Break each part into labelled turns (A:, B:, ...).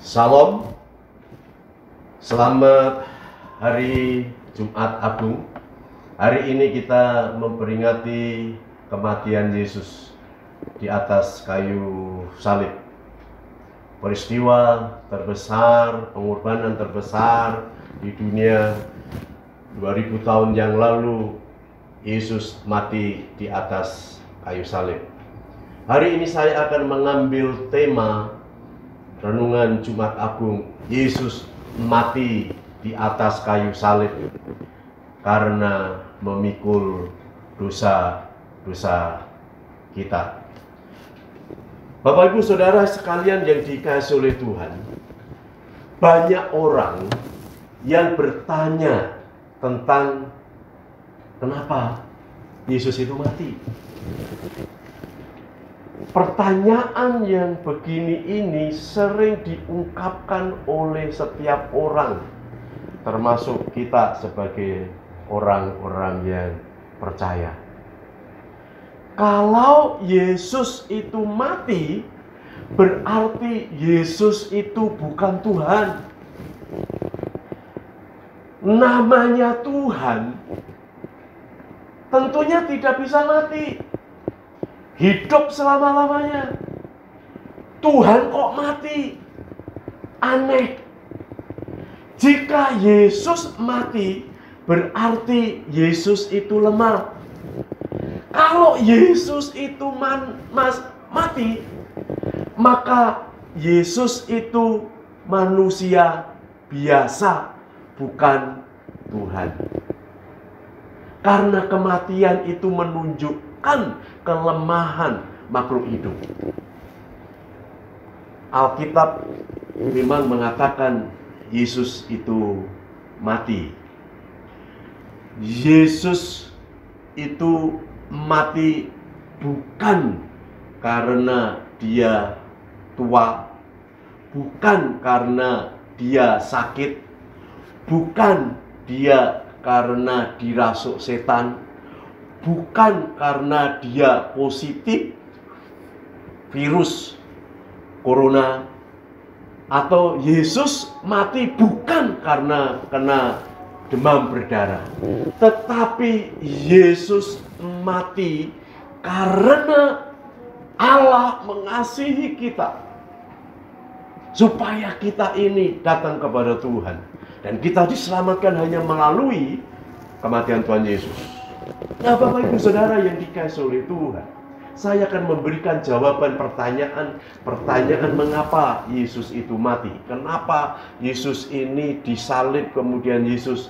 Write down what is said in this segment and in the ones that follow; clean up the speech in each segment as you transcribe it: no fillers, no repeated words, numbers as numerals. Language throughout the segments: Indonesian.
A: Salam, selamat hari Jumat Agung. Hari ini kita memperingati kematian Yesus di atas kayu salib. Peristiwa terbesar, pengorbanan terbesar di dunia 2000 tahun yang lalu, Yesus mati di atas kayu salib. Hari ini saya akan mengambil tema renungan Jumat Agung, Yesus mati di atas kayu salib karena memikul dosa-dosa kita. Bapak Ibu Saudara sekalian yang dikasihi oleh Tuhan, banyak orang yang bertanya tentang kenapa Yesus itu mati. Pertanyaan yang begini ini sering diungkapkan oleh setiap orang, termasuk kita sebagai orang-orang yang percaya. Kalau Yesus itu mati, berarti Yesus itu bukan Tuhan. Namanya Tuhan tentunya tidak bisa mati, hidup selama-lamanya. Tuhan kok mati? Aneh. Jika Yesus mati, berarti Yesus itu lemah. Kalau Yesus itu mati, maka Yesus itu manusia biasa, bukan Tuhan. Karena kematian itu menunjukkan kelemahan makhluk hidup. Alkitab memang mengatakan Yesus itu mati. Yesus itu mati bukan karena dia tua, bukan karena dia sakit, bukan dia karena dirasuk setan, bukan karena dia positif virus corona, atau Yesus mati bukan karena kena demam berdarah, tetapi Yesus mati karena Allah mengasihi kita, supaya kita ini datang kepada Tuhan, dan kita diselamatkan hanya melalui kematian Tuhan Yesus. Nah, Bapak Ibu Saudara yang dikasihi oleh Tuhan, saya akan memberikan jawaban pertanyaan mengapa Yesus itu mati. Kenapa Yesus ini disalib kemudian Yesus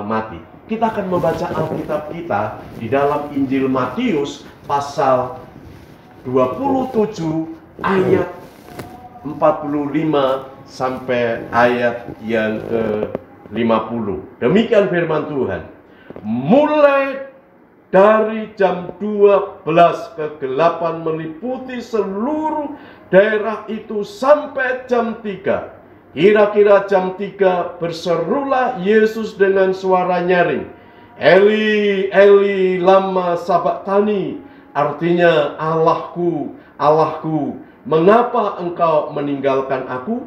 A: mati. Kita akan membaca Alkitab kita di dalam Injil Matius pasal 27 ayat 45 sampai ayat yang ke-50. Demikian firman Tuhan. Mulai dari jam 12 kegelapan meliputi seluruh daerah itu sampai jam 3. Kira-kira jam 3 berserulah Yesus dengan suara nyaring, Eli, Eli, lama sabachthani. Artinya, Allahku, Allahku, mengapa engkau meninggalkan aku?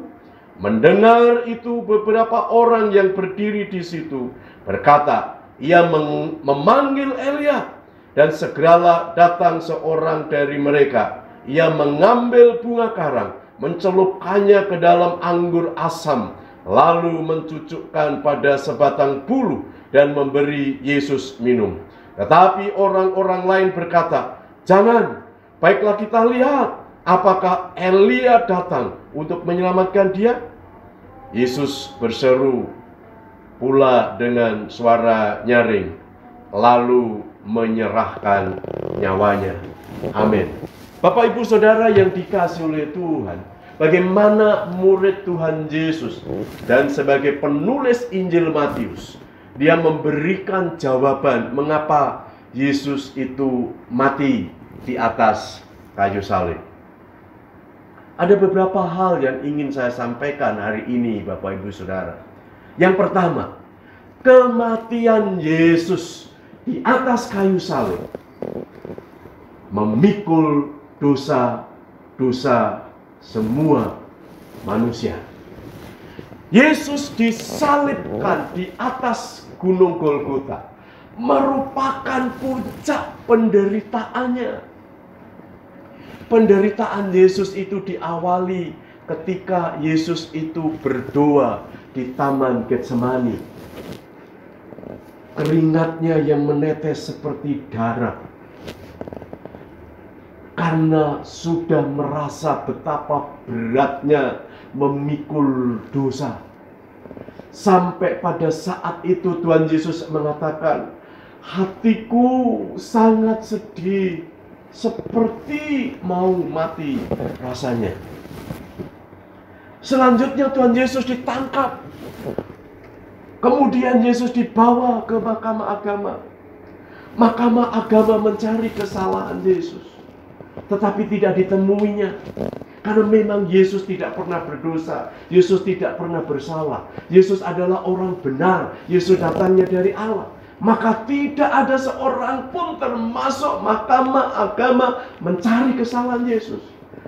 A: Mendengar itu beberapa orang yang berdiri di situ berkata, ia memanggil Elia, dan segeralah datang seorang dari mereka. Ia mengambil bunga karang, mencelupkannya ke dalam anggur asam, lalu mencucukkan pada sebatang bulu dan memberi Yesus minum. Tetapi orang-orang lain berkata, jangan, baiklah kita lihat apakah Elia datang untuk menyelamatkan dia. Yesus berseru pula dengan suara nyaring, lalu menyerahkan nyawanya. Amin. Bapak Ibu Saudara yang dikasihi oleh Tuhan, bagaimana murid Tuhan Yesus dan sebagai penulis Injil Matius, dia memberikan jawaban mengapa Yesus itu mati di atas kayu salib. Ada beberapa hal yang ingin saya sampaikan hari ini, Bapak Ibu Saudara. Yang pertama, kematian Yesus di atas kayu salib memikul dosa-dosa semua manusia. Yesus disalibkan di atas gunung Golgota merupakan puncak penderitaannya. Penderitaan Yesus itu diawali ketika Yesus itu berdoa di Taman Getsemani. Keringatnya yang menetes seperti darah karena sudah merasa betapa beratnya memikul dosa. Sampai pada saat itu Tuhan Yesus mengatakan, hatiku sangat sedih, seperti mau mati rasanya. Selanjutnya Tuhan Yesus ditangkap. Kemudian Yesus dibawa ke Mahkamah Agama. Mahkamah Agama mencari kesalahan Yesus, tetapi tidak ditemuinya. Karena memang Yesus tidak pernah berdosa. Yesus tidak pernah bersalah. Yesus adalah orang benar. Yesus datangnya dari Allah. Maka tidak ada seorang pun termasuk Mahkamah Agama mencari kesalahan Yesus.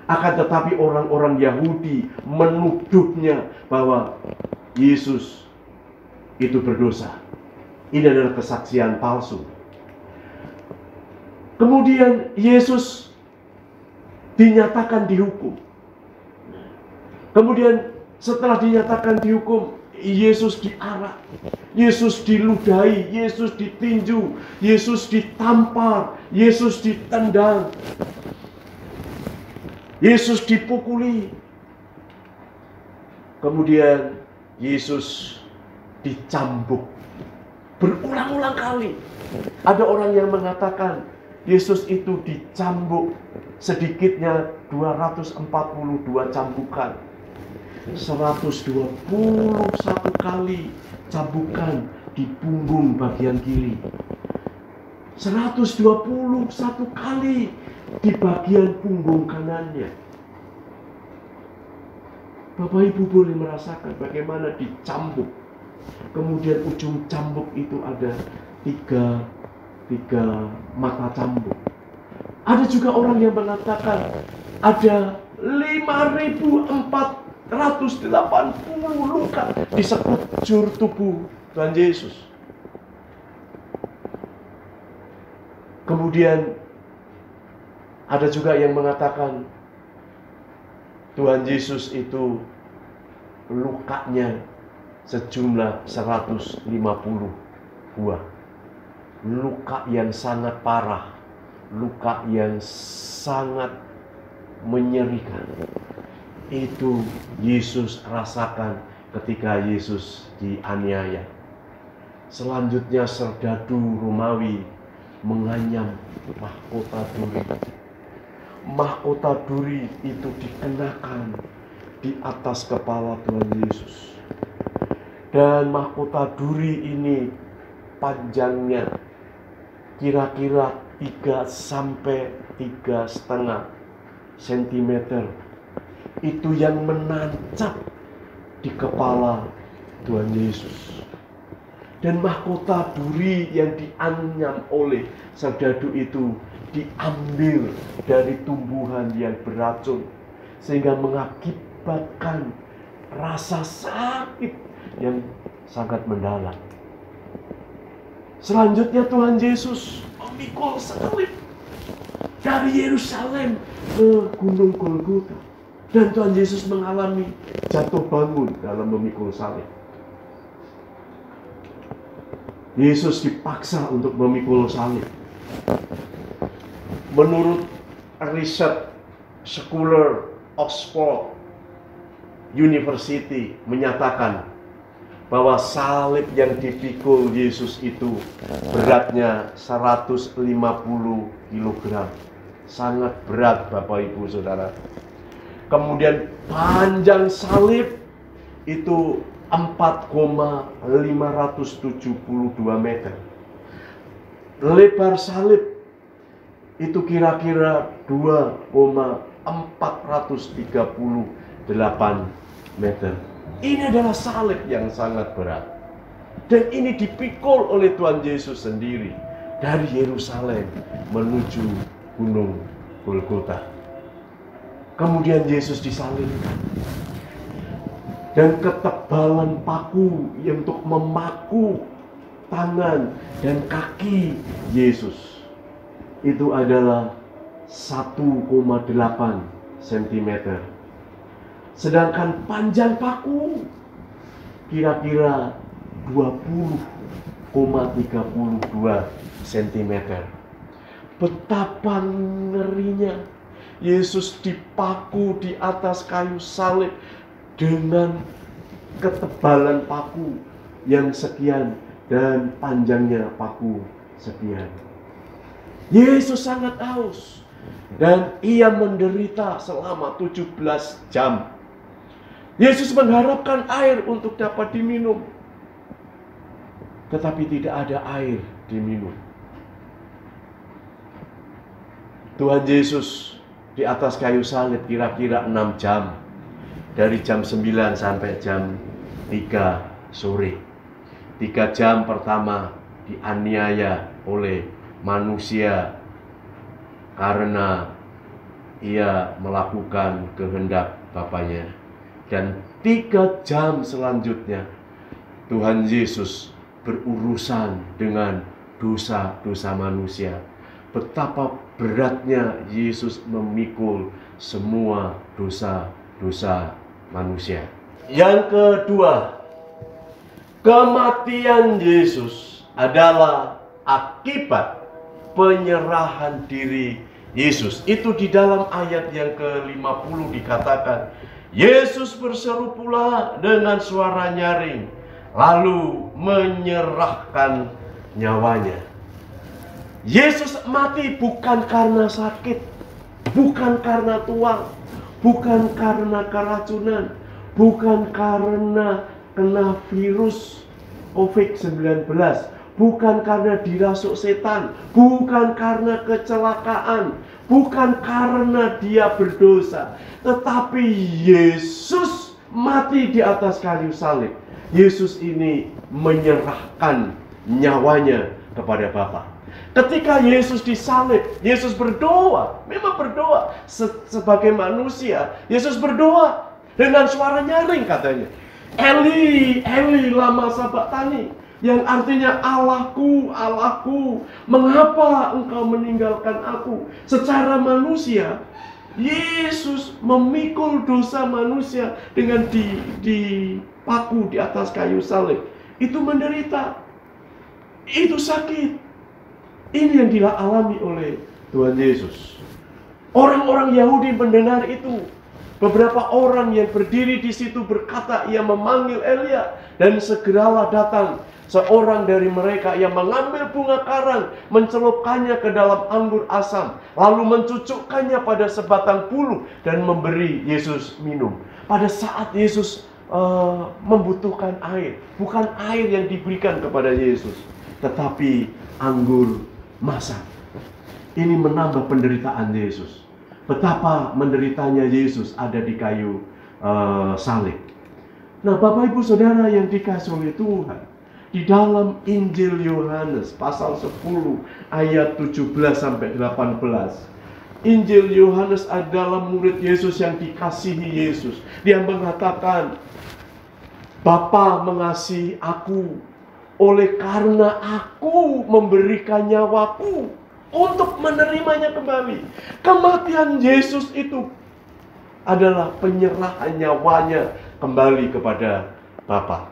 A: Akan tetapi orang-orang Yahudi menuduhnya bahwa Yesus itu berdosa. Ini adalah kesaksian palsu. Kemudian Yesus dinyatakan dihukum. Kemudian setelah dinyatakan dihukum, Yesus diarak, Yesus diludahi, Yesus ditinju, Yesus ditampar, Yesus ditendang, Yesus dipukuli. Kemudian Yesus dicambuk berulang-ulang kali. Ada orang yang mengatakan Yesus itu dicambuk sedikitnya 242 cambukan. 121 kali cambukan di punggung bagian kiri. 121 kali di bagian punggung kanannya. Bapak Ibu boleh merasakan bagaimana dicambuk. Kemudian ujung cambuk itu ada tiga mata cambuk. Ada juga orang yang mengatakan ada 5.480 luka di sekujur tubuh Tuhan Yesus. Kemudian ada juga yang mengatakan Tuhan Yesus itu lukanya sejumlah 150 buah. Luka yang sangat parah, luka yang sangat menyerikan. Itu Yesus rasakan ketika Yesus dianiaya. Selanjutnya serdadu Romawi menganyam mahkota duri. Mahkota duri itu dikenakan di atas kepala Tuhan Yesus. Dan mahkota duri ini panjangnya kira-kira 3 sampai 3,5 cm. Itu yang menancap di kepala Tuhan Yesus. Dan mahkota duri yang dianyam oleh serdadu itu diambil dari tumbuhan yang beracun, sehingga mengakibatkan rasa sakit yang sangat mendalam. Selanjutnya Tuhan Yesus memikul salib dari Yerusalem ke Gunung Golgota. Dan Tuhan Yesus mengalami jatuh bangun dalam memikul salib. Yesus dipaksa untuk memikul salib. Menurut riset sekuler Oxford University menyatakan bahwa salib yang dipikul Yesus itu beratnya 150 kg. Sangat berat Bapak Ibu Saudara. Kemudian panjang salib itu 4,572 meter. Lebar salib itu kira-kira 2,438 meter. Ini adalah salib yang sangat berat. Dan ini dipikul oleh Tuhan Yesus sendiri dari Yerusalem menuju Gunung Golgota. Kemudian Yesus disalibkan. dan ketebalan paku yang untuk memaku tangan dan kaki Yesus itu adalah 1,8 cm. Sedangkan panjang paku kira-kira 20,32 cm. Betapa ngerinya Yesus dipaku di atas kayu salib dengan ketebalan paku yang sekian dan panjangnya paku sekian. Yesus sangat haus dan ia menderita selama 17 jam. Yesus mengharapkan air untuk dapat diminum, tetapi tidak ada air diminum. Tuhan Yesus di atas kayu salib kira-kira 6 jam. Dari jam 9 sampai jam 3 sore. 3 jam pertama dianiaya oleh manusia karena ia melakukan kehendak Bapanya. Dan 3 jam selanjutnya Tuhan Yesus berurusan dengan dosa-dosa manusia. Betapa beratnya Yesus memikul semua dosa-dosa manusia. Yang kedua, kematian Yesus adalah akibat penyerahan diri Yesus. Itu di dalam ayat yang ke-50 dikatakan, Yesus berseru pula dengan suara nyaring, lalu menyerahkan nyawanya. Yesus mati bukan karena sakit, bukan karena tuang, bukan karena keracunan, bukan karena kena virus COVID-19, bukan karena dirasuk setan, bukan karena kecelakaan, bukan karena dia berdosa, tetapi Yesus mati di atas kayu salib. Yesus ini menyerahkan nyawanya kepada Bapa. Ketika Yesus disalib, Yesus berdoa, memang berdoa sebagai manusia. Yesus berdoa dengan suara nyaring katanya, Eli, Eli lama sabachthani, yang artinya Allahku, Allahku, mengapa engkau meninggalkan aku? Secara manusia, Yesus memikul dosa manusia dengan dipaku di atas kayu salib. Itu menderita, itu sakit. Ini yang dialami oleh Tuhan Yesus. Orang-orang Yahudi mendengar itu. Beberapa orang yang berdiri di situ berkata, ia memanggil Elia, dan segeralah datang seorang dari mereka yang mengambil bunga karang, mencelupkannya ke dalam anggur asam, lalu mencucukkannya pada sebatang bulu dan memberi Yesus minum. Pada saat Yesus membutuhkan air, bukan air yang diberikan kepada Yesus, tetapi anggur masak. Ini menambah penderitaan Yesus. Betapa menderitanya Yesus ada di kayu salib. Nah, Bapak Ibu Saudara yang dikasihi oleh Tuhan, di dalam Injil Yohanes pasal 10 ayat 17 sampai 18. Injil Yohanes adalah murid Yesus yang dikasihi Yesus. Dia mengatakan, Bapa mengasihi aku, oleh karena aku memberikan nyawaku untuk menerimanya kembali. Kematian Yesus itu adalah penyerahan nyawanya kembali kepada Bapa.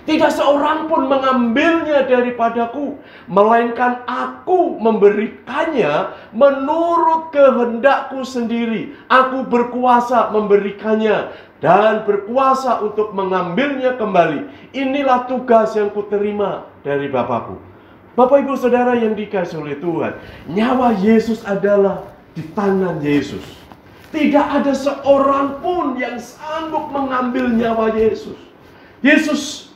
A: Tidak seorang pun mengambilnya daripadaku, melainkan aku memberikannya menurut kehendakku sendiri. Aku berkuasa memberikannya dan berkuasa untuk mengambilnya kembali. Inilah tugas yang kuterima dari Bapakku. Bapak Ibu Saudara yang dikasihi oleh Tuhan, nyawa Yesus adalah di tangan Yesus. Tidak ada seorang pun yang sanggup mengambil nyawa Yesus. Yesus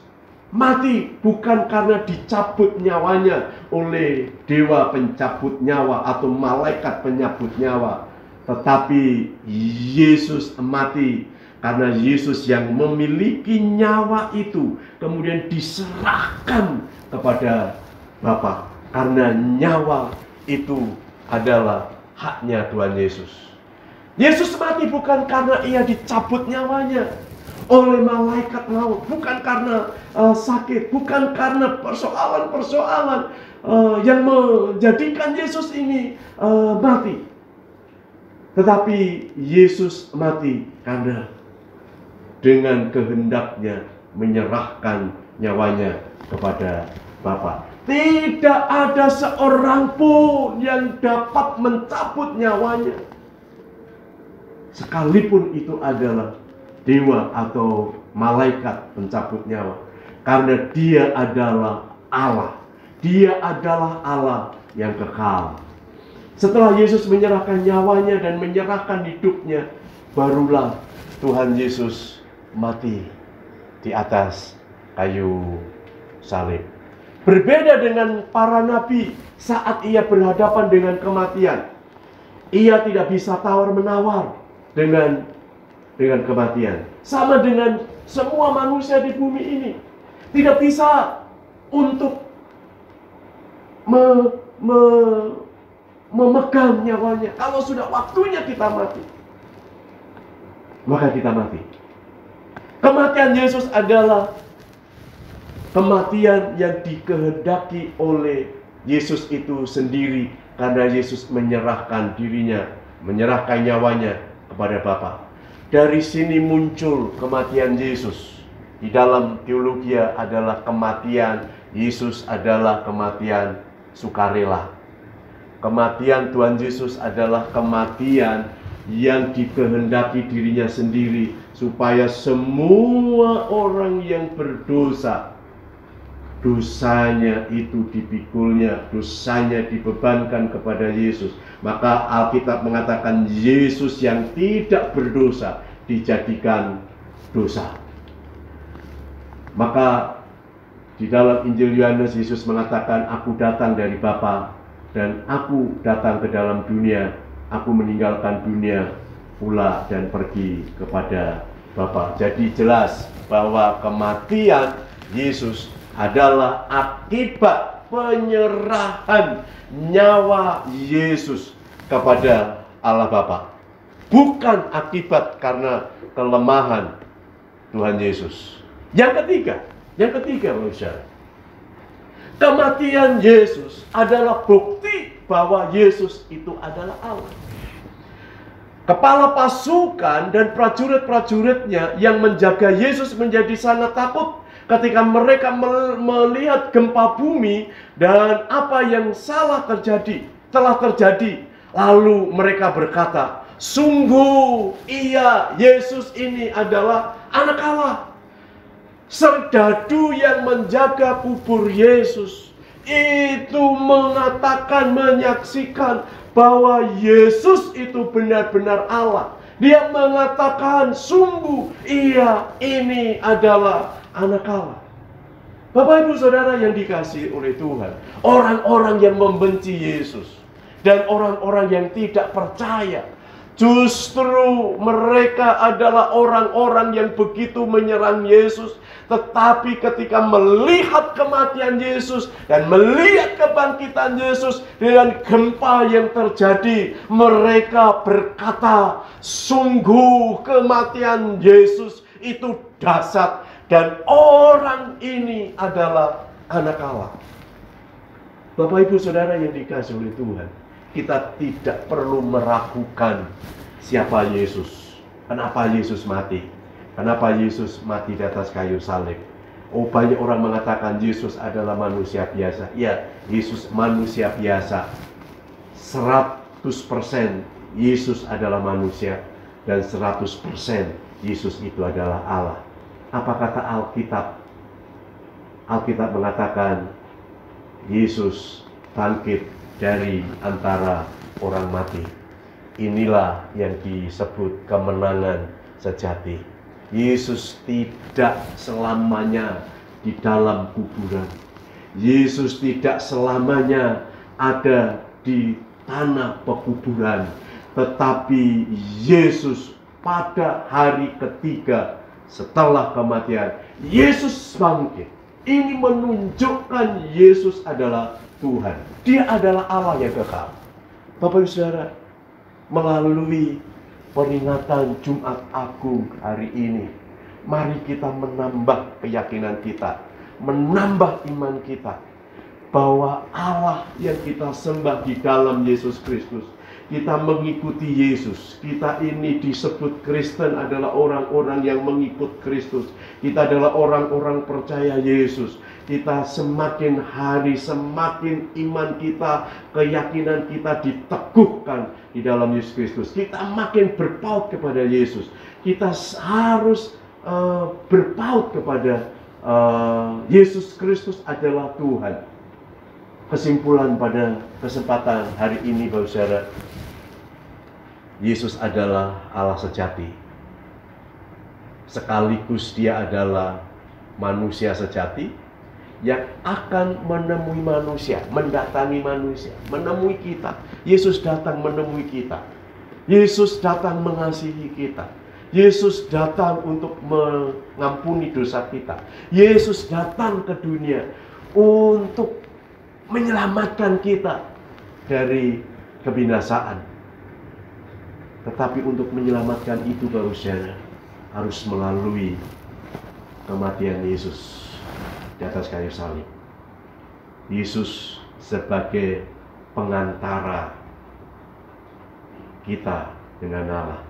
A: mati bukan karena dicabut nyawanya oleh dewa pencabut nyawa atau malaikat penyabut nyawa, tetapi Yesus mati karena Yesus yang memiliki nyawa itu kemudian diserahkan kepada Bapa, karena nyawa itu adalah haknya Tuhan Yesus. Yesus mati bukan karena ia dicabut nyawanya, oleh malaikat maut, bukan karena sakit, bukan karena persoalan-persoalan yang menjadikan Yesus ini mati. Tetapi Yesus mati karena dengan kehendaknya menyerahkan nyawanya kepada Bapa. Tidak ada seorang pun yang dapat mencabut nyawanya, sekalipun itu adalah dewa atau malaikat pencabut nyawa, karena dia adalah Allah. Dia adalah Allah yang kekal. Setelah Yesus menyerahkan nyawanya dan menyerahkan hidupnya, barulah Tuhan Yesus mati di atas kayu salib. Berbeda dengan para nabi saat ia berhadapan dengan kematian. Ia tidak bisa tawar-menawar dengan kematian. Sama dengan semua manusia di bumi ini. Tidak bisa untuk memegang nyawanya. Kalau sudah waktunya kita mati, maka kita mati. Kematian Yesus adalah kematian yang dikehendaki oleh Yesus itu sendiri, karena Yesus menyerahkan dirinya, menyerahkan nyawanya kepada Bapa. Dari sini muncul kematian Yesus. Di dalam teologi adalah kematian Yesus adalah kematian sukarela. Kematian Tuhan Yesus adalah kematian yang dikehendaki dirinya sendiri, supaya semua orang yang berdosa, dosanya itu dipikulnya, dosanya dibebankan kepada Yesus. Maka Alkitab mengatakan Yesus yang tidak berdosa dijadikan dosa. Maka di dalam Injil Yohanes Yesus mengatakan, aku datang dari Bapa dan aku datang ke dalam dunia, aku meninggalkan dunia pula dan pergi kepada Bapa. Jadi jelas bahwa kematian Yesus adalah akibat penyerahan nyawa Yesus kepada Allah Bapa, bukan akibat karena kelemahan Tuhan Yesus. Yang ketiga, manusia, kematian Yesus adalah bukti bahwa Yesus itu adalah Allah. Kepala pasukan dan prajurit-prajuritnya yang menjaga Yesus menjadi sangat takut ketika mereka melihat gempa bumi dan apa yang telah terjadi. Lalu mereka berkata, sungguh iya, Yesus ini adalah anak Allah. Serdadu yang menjaga kubur Yesus itu mengatakan, menyaksikan bahwa Yesus itu benar-benar Allah. Dia mengatakan, sungguh iya, ini adalah anak Allah. Bapak Ibu Saudara yang dikasihi oleh Tuhan, orang-orang yang membenci Yesus dan orang-orang yang tidak percaya, justru mereka adalah orang-orang yang begitu menyerang Yesus. Tetapi ketika melihat kematian Yesus dan melihat kebangkitan Yesus dengan gempa yang terjadi, mereka berkata, sungguh kematian Yesus itu dahsyat dan orang ini adalah anak Allah. Bapak Ibu Saudara yang dikasihi oleh Tuhan, kita tidak perlu meragukan siapa Yesus. Kenapa Yesus mati? Kenapa Yesus mati di atas kayu salib? Oh, banyak orang mengatakan Yesus adalah manusia biasa. Ya, Yesus manusia biasa. 100% Yesus adalah manusia dan 100% Yesus itu adalah Allah. Apa kata Alkitab? Alkitab mengatakan Yesus bangkit dari antara orang mati. Inilah yang disebut kemenangan sejati. Yesus tidak selamanya di dalam kuburan. Yesus tidak selamanya ada di tanah pekuburan. Tetapi Yesus pada hari ketiga setelah kematian, Yesus bangkit. Ini menunjukkan Yesus adalah Tuhan. Dia adalah Allah yang kekal. Bapak Ibu Saudara, melalui peringatan Jumat Agung hari ini, Mari kita menambah keyakinan kita, menambah iman kita, bahwa Allah yang kita sembah di dalam Yesus Kristus. Kita mengikuti Yesus. Kita ini disebut Kristen adalah orang-orang yang mengikut Kristus. Kita adalah orang-orang percaya Yesus. Kita semakin hari, semakin iman kita, keyakinan kita diteguhkan di dalam Yesus Kristus. Kita makin berpaut kepada Yesus. Kita harus berpaut kepada Yesus Kristus adalah Tuhan. Kesimpulan pada kesempatan hari ini, Bapak Saudara, Yesus adalah Allah sejati. Sekaligus Dia adalah manusia sejati yang akan menemui manusia, mendatangi manusia, menemui kita. Yesus datang menemui kita. Yesus datang mengasihi kita. Yesus datang untuk mengampuni dosa kita. Yesus datang ke dunia untuk menyelamatkan kita dari kebinasaan. Tetapi untuk menyelamatkan itu, baru saja harus melalui kematian Yesus di atas kayu salib. Yesus sebagai pengantara kita dengan Allah.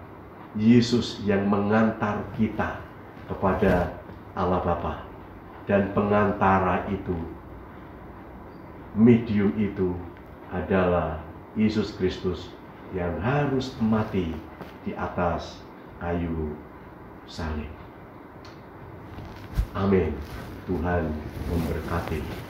A: Yesus yang mengantar kita kepada Allah Bapa. Dan pengantara itu, medium itu adalah Yesus Kristus yang harus mati di atas kayu salib. Amin. Tuhan memberkati.